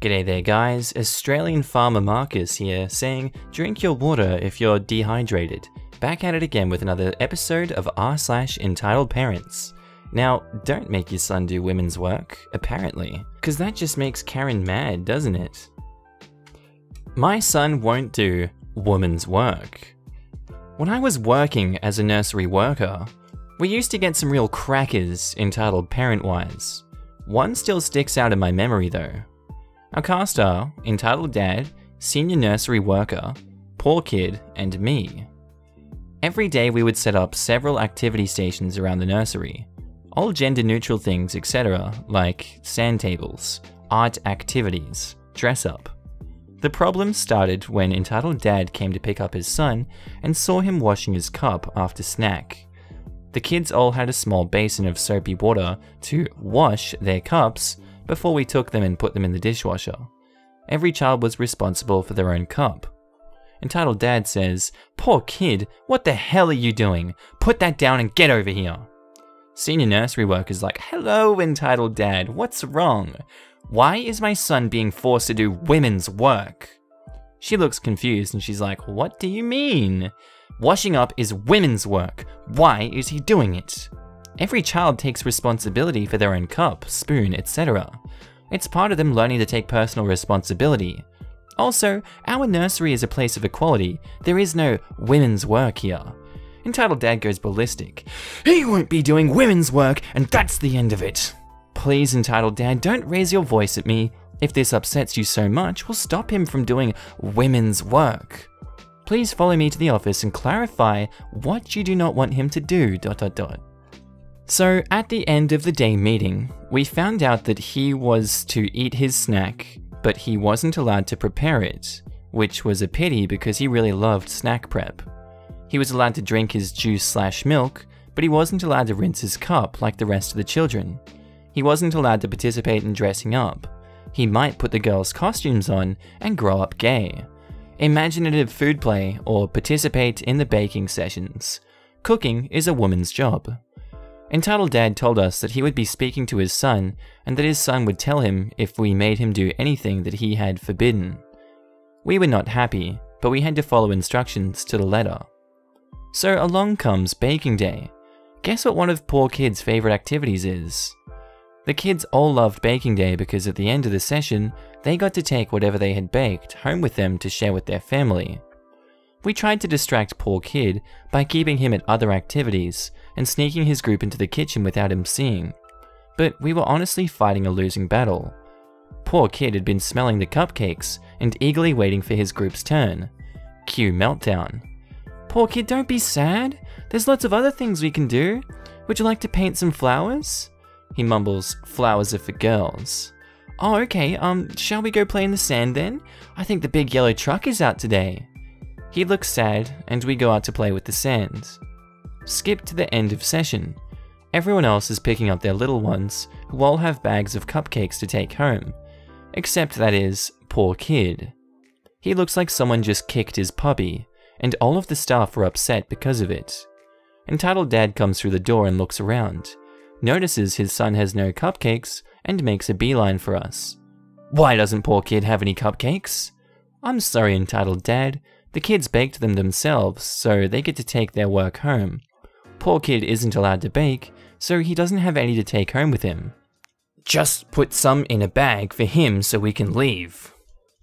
G'day there guys, Australian farmer Marcus here, saying drink your water if you're dehydrated. Back at it again with another episode of r/EntitledParents. Now, don't make your son do women's work, apparently, because that just makes Karen mad, doesn't it? My son won't do women's work. When I was working as a nursery worker, we used to get some real crackers entitled parent-wise. One still sticks out in my memory though. Our cast are entitled dad, senior nursery worker, poor kid, and me. Every day we would set up several activity stations around the nursery, all gender neutral things, etc., like sand tables, art activities, dress up. The problem started when entitled dad came to pick up his son and saw him washing his cup after snack. The kids all had a small basin of soapy water to wash their cups before we took them and put them in the dishwasher. Every child was responsible for their own cup. Entitled dad says, "Poor kid, what the hell are you doing? Put that down and get over here." Senior nursery worker's like, "Hello, entitled dad, what's wrong? Why is my son being forced to do women's work?" She looks confused and she's like, "What do you mean? Washing up is women's work. Why is he doing it? Every child takes responsibility for their own cup, spoon, etc. It's part of them learning to take personal responsibility. Also, our nursery is a place of equality. There is no women's work here." Entitled dad goes ballistic. "He won't be doing women's work, and that's the end of it." Please, entitled dad, don't raise your voice at me. If this upsets you so much, we'll stop him from doing women's work. Please follow me to the office and clarify what you do not want him to do, ... So, at the end of the day meeting, we found out that he was to eat his snack, but he wasn't allowed to prepare it, which was a pity because he really loved snack prep. He was allowed to drink his juice/milk, but he wasn't allowed to rinse his cup like the rest of the children. He wasn't allowed to participate in dressing up. He might put the girls' costumes on and grow up gay. Imaginative food play or participate in the baking sessions. Cooking is a woman's job. Entitled dad told us that he would be speaking to his son and that his son would tell him if we made him do anything that he had forbidden. We were not happy, but we had to follow instructions to the letter. So along comes baking day. Guess what one of poor kid's favorite activities is? The kids all loved baking day because at the end of the session, they got to take whatever they had baked home with them to share with their family. We tried to distract poor kid by keeping him at other activities and sneaking his group into the kitchen without him seeing. But we were honestly fighting a losing battle. Poor kid had been smelling the cupcakes and eagerly waiting for his group's turn. Cue meltdown. "Poor kid, don't be sad. There's lots of other things we can do. Would you like to paint some flowers?" He mumbles, "Flowers are for girls." "Oh, okay, shall we go play in the sand then? I think the big yellow truck is out today." He looks sad, and we go out to play with the sand. Skip to the end of session. Everyone else is picking up their little ones, who all have bags of cupcakes to take home. Except that is, poor kid. He looks like someone just kicked his puppy, and all of the staff are upset because of it. Entitled dad comes through the door and looks around, notices his son has no cupcakes, and makes a beeline for us. "Why doesn't poor kid have any cupcakes?" "I'm sorry, entitled dad. The kids baked them themselves, so they get to take their work home. Poor kid isn't allowed to bake, so he doesn't have any to take home with him. Just put some in a bag for him so we can leave."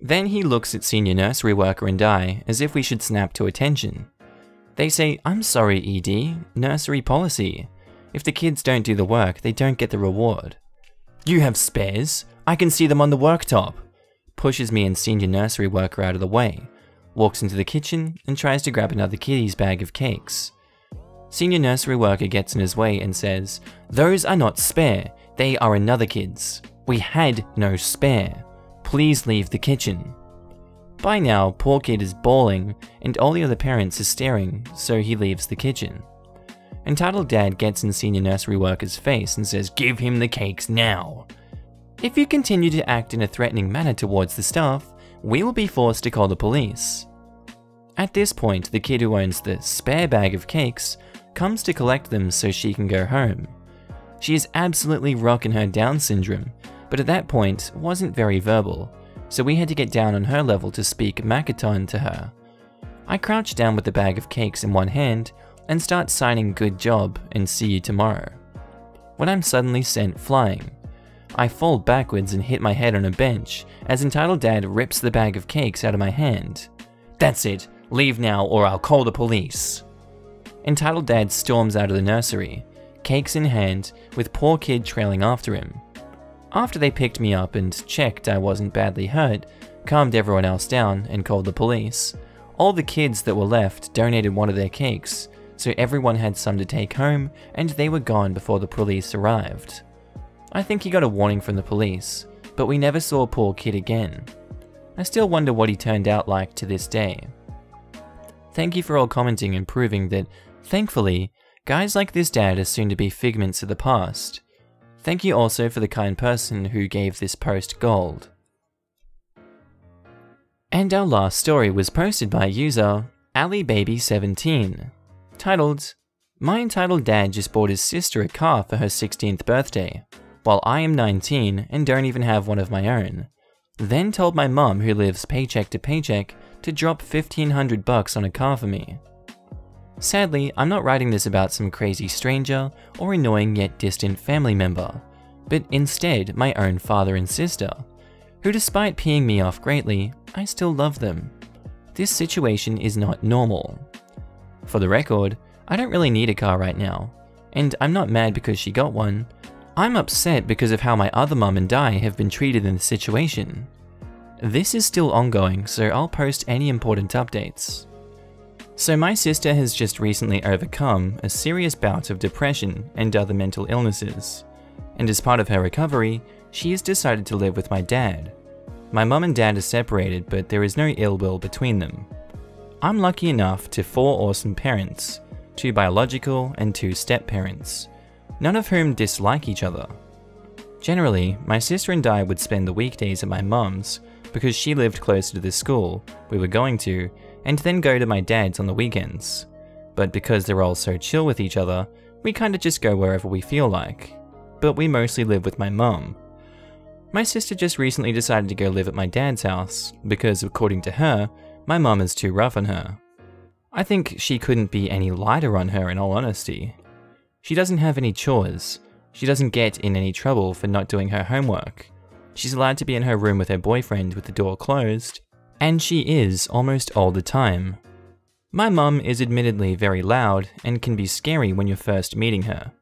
Then he looks at senior nursery worker and I as if we should snap to attention. They say, "I'm sorry, ED, nursery policy. If the kids don't do the work, they don't get the reward." "You have spares? I can see them on the worktop." Pushes me and senior nursery worker out of the way. Walks into the kitchen and tries to grab another kiddie's bag of cakes. Senior nursery worker gets in his way and says, "Those are not spare, they are another kid's. We had no spare. Please leave the kitchen." By now, poor kid is bawling and all the other parents are staring, so he leaves the kitchen. Entitled dad gets in senior nursery worker's face and says, "Give him the cakes now. If you continue to act in a threatening manner towards the staff, we will be forced to call the police." At this point, the kid who owns the spare bag of cakes comes to collect them so she can go home. She is absolutely rocking her Down syndrome, but at that point wasn't very verbal. so we had to get down on her level to speak Makaton to her. I crouch down with the bag of cakes in one hand and start signing "good job" and "see you tomorrow," when I'm suddenly sent flying. I fall backwards and hit my head on a bench as Entitled Dad rips the bag of cakes out of my hand. "That's it, leave now or I'll call the police." Entitled Dad storms out of the nursery, cakes in hand, with poor kid trailing after him. After they picked me up and checked I wasn't badly hurt, calmed everyone else down, and called the police, all the kids that were left donated one of their cakes, so everyone had some to take home, and they were gone before the police arrived. I think he got a warning from the police, but we never saw poor kid again. I still wonder what he turned out like to this day. Thank you for all commenting and proving that, thankfully, guys like this dad are soon to be figments of the past. Thank you also for the kind person who gave this post gold. And our last story was posted by user AliBaby17, titled, "My entitled dad just bought his sister a car for her 16th birthday, while I am 19 and don't even have one of my own. Then told my mum, who lives paycheck to paycheck, to drop $1,500 on a car for me." Sadly, I'm not writing this about some crazy stranger or annoying yet distant family member, but instead my own father and sister, who despite peeing me off greatly, I still love them. This situation is not normal. For the record, I don't really need a car right now, and I'm not mad because she got one. I'm upset because of how my other mum and I have been treated in this situation. This is still ongoing, so I'll post any important updates. So my sister has just recently overcome a serious bout of depression and other mental illnesses, and as part of her recovery, she has decided to live with my dad. My mum and dad are separated, but there is no ill will between them. I'm lucky enough to 4 awesome parents, 2 biological and 2 step-parents, none of whom dislike each other. Generally, my sister and I would spend the weekdays at my mum's because she lived closer to the school we were going to, and then go to my dad's on the weekends. But because they're all so chill with each other, we kinda just go wherever we feel like. But we mostly live with my mum. My sister just recently decided to go live at my dad's house because, according to her, my mum is too rough on her. I think she couldn't be any lighter on her, in all honesty. She doesn't have any chores, she doesn't get in any trouble for not doing her homework, she's allowed to be in her room with her boyfriend with the door closed, and she is almost all the time. My mum is admittedly very loud and can be scary when you're first meeting her,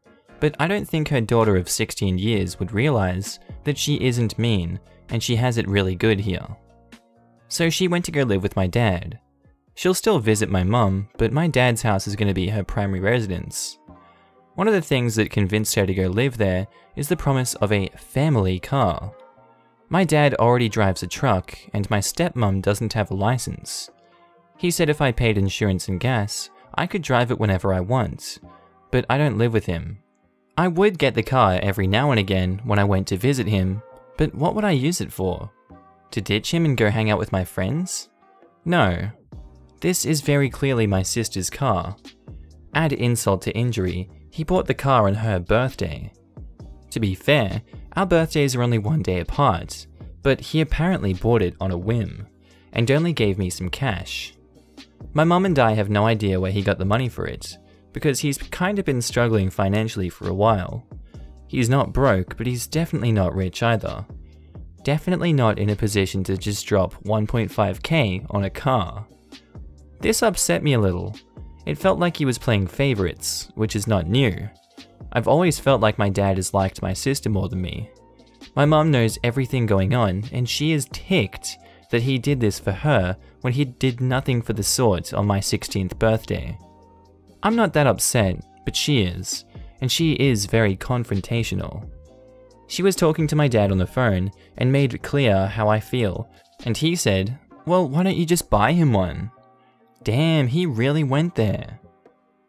but I don't think her daughter of 16 years would realize that she isn't mean and she has it really good here. So she went to go live with my dad. She'll still visit my mum, but my dad's house is going to be her primary residence. One of the things that convinced her to go live there is the promise of a family car. My dad already drives a truck, and my stepmom doesn't have a license. He said if I paid insurance and gas, I could drive it whenever I want, but I don't live with him. I would get the car every now and again when I went to visit him, but what would I use it for? To ditch him and go hang out with my friends? No. This is very clearly my sister's car. Add insult to injury, he bought the car on her birthday. To be fair, our birthdays are only one day apart, but he apparently bought it on a whim, and only gave me some cash. My mum and I have no idea where he got the money for it, because he's kind of been struggling financially for a while. He's not broke, but he's definitely not rich either. Definitely not in a position to just drop 1.5k on a car. This upset me a little. It felt like he was playing favorites, which is not new. I've always felt like my dad has liked my sister more than me. My mum knows everything going on, and she is ticked that he did this for her when he did nothing for the sort on my 16th birthday. I'm not that upset, but she is, and she is very confrontational. She was talking to my dad on the phone and made clear how I feel, and he said, "Well, why don't you just buy him one?" Damn, he really went there.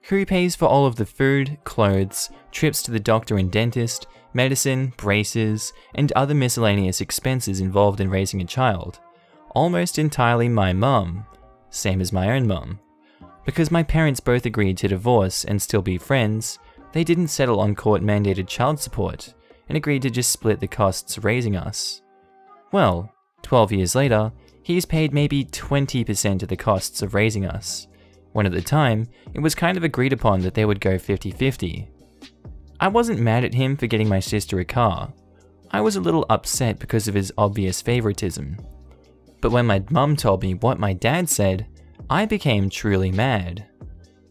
Who pays for all of the food, clothes, trips to the doctor and dentist, medicine, braces, and other miscellaneous expenses involved in raising a child? Almost entirely my mum, same as my own mum. Because my parents both agreed to divorce and still be friends, they didn't settle on court-mandated child support, and agreed to just split the costs raising us. Well, 12 years later, he's paid maybe 20% of the costs of raising us, when at the time, it was kind of agreed upon that they would go 50-50. I wasn't mad at him for getting my sister a car. I was a little upset because of his obvious favoritism. But when my mum told me what my dad said, I became truly mad.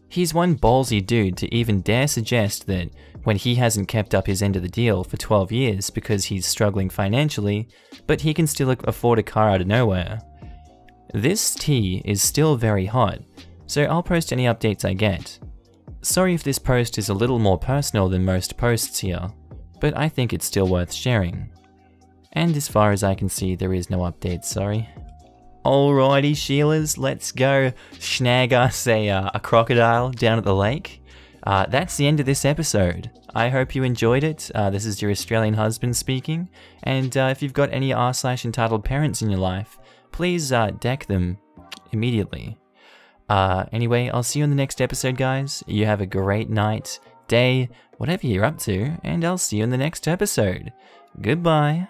He's one ballsy dude to even dare suggest that when he hasn't kept up his end of the deal for 12 years because he's struggling financially, but he can still afford a car out of nowhere. This tea is still very hot, so I'll post any updates I get. Sorry if this post is a little more personal than most posts here, but I think it's still worth sharing. And as far as I can see, there is no updates, sorry. Alrighty Sheilas, let's go snag us a crocodile down at the lake. That's the end of this episode. I hope you enjoyed it. This is your Australian husband speaking, and if you've got any r/entitled parents in your life, please deck them immediately. Anyway, I'll see you in the next episode, guys. You have a great night, day, whatever you're up to, and I'll see you in the next episode. Goodbye.